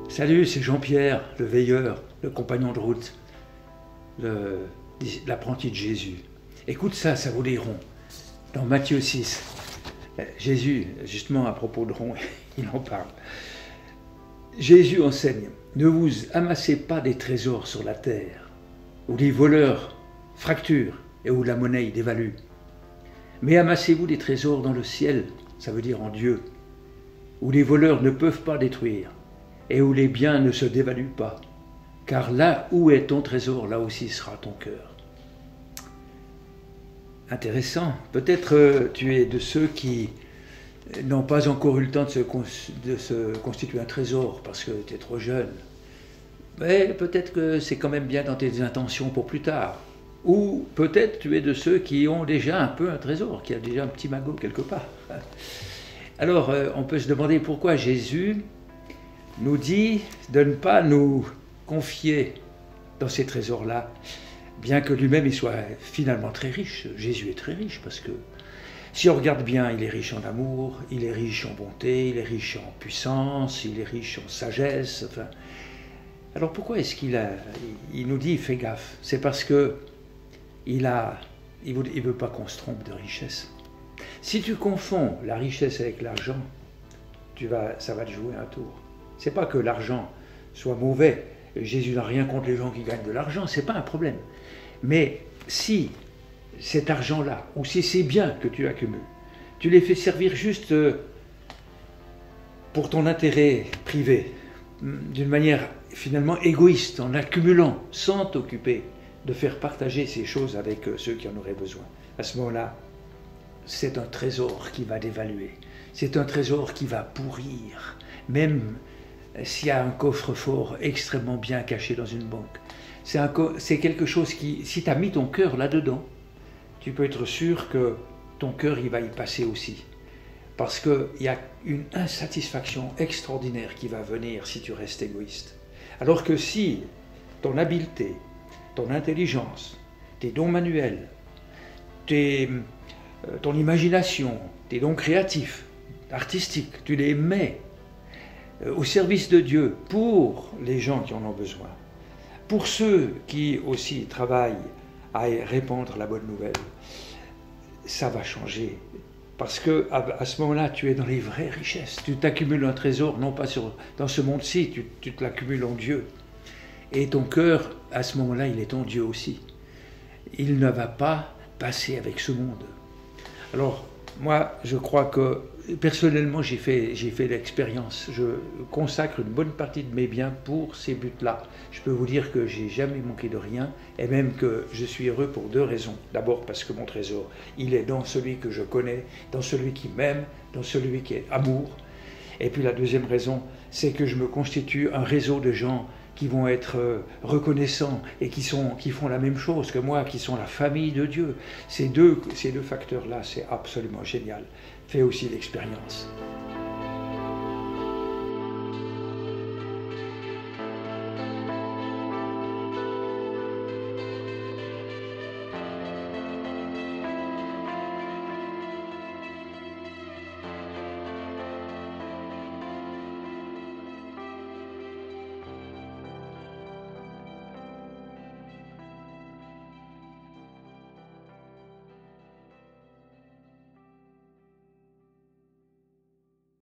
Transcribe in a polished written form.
Salut, c'est Jean-Pierre, le veilleur, le compagnon de route, l'apprenti de Jésus. Écoute ça, ça vaut des ronds. Dans Matthieu 6, Jésus, justement à propos de ronds, il en parle. Jésus enseigne, ne vous amassez pas des trésors sur la terre, où les voleurs fracturent et où la monnaie dévalue. Mais amassez-vous des trésors dans le ciel, ça veut dire en Dieu, où les voleurs ne peuvent pas détruire et où les biens ne se dévaluent pas. Car là où est ton trésor, là aussi sera ton cœur. Intéressant. Peut-être tu es de ceux qui n'ont pas encore eu le temps de se constituer un trésor parce que tu es trop jeune. Mais peut-être que c'est quand même bien dans tes intentions pour plus tard. Ou peut-être tu es de ceux qui ont déjà un peu un trésor, qui a déjà un petit magot quelque part. Alors on peut se demander pourquoi Jésus nous dit de ne pas nous confier dans ces trésors-là, bien que lui-même il soit finalement très riche. Jésus est très riche parce que si on regarde bien, il est riche en amour, il est riche en bonté, il est riche en puissance, il est riche en sagesse. Enfin, alors pourquoi est-ce qu'il nous dit fais gaffe? C'est parce que il veut pas qu'on se trompe de richesse. Si tu confonds la richesse avec l'argent, ça va te jouer un tour. C'est pas que l'argent soit mauvais. Jésus n'a rien contre les gens qui gagnent de l'argent, c'est pas un problème. Mais si cet argent-là, ou si ces biens que tu accumules, tu les fais servir juste pour ton intérêt privé, d'une manière finalement égoïste, en accumulant, sans t'occuper de faire partager ces choses avec ceux qui en auraient besoin, à ce moment-là, c'est un trésor qui va dévaluer. C'est un trésor qui va pourrir, même s'il y a un coffre-fort extrêmement bien caché dans une banque. C'est quelque chose qui, si tu as mis ton cœur là-dedans, tu peux être sûr que ton cœur il va y passer aussi. Parce qu'il y a une insatisfaction extraordinaire qui va venir si tu restes égoïste. Alors que si ton habileté, ton intelligence, tes dons manuels, ton imagination, tes dons créatifs, artistiques, tu les mets au service de Dieu pour les gens qui en ont besoin, pour ceux qui aussi travaillent à répandre la bonne nouvelle, ça va changer. Parce que à ce moment-là, tu es dans les vraies richesses. Tu t'accumules un trésor, non pas dans ce monde-ci, tu te l'accumules en Dieu. Et ton cœur, à ce moment-là, il est ton Dieu aussi. Il ne va pas passer avec ce monde. Alors, moi, je crois que, personnellement, j'ai fait l'expérience. Je consacre une bonne partie de mes biens pour ces buts-là. Je peux vous dire que j'ai jamais manqué de rien, et même que je suis heureux pour deux raisons. D'abord parce que mon trésor, il est dans celui que je connais, dans celui qui m'aime, dans celui qui est amour. Et puis la deuxième raison, c'est que je me constitue un réseau de gens qui vont être reconnaissants et qui font la même chose que moi, qui sont la famille de Dieu. Ces deux facteurs-là, c'est absolument génial. Fais aussi l'expérience.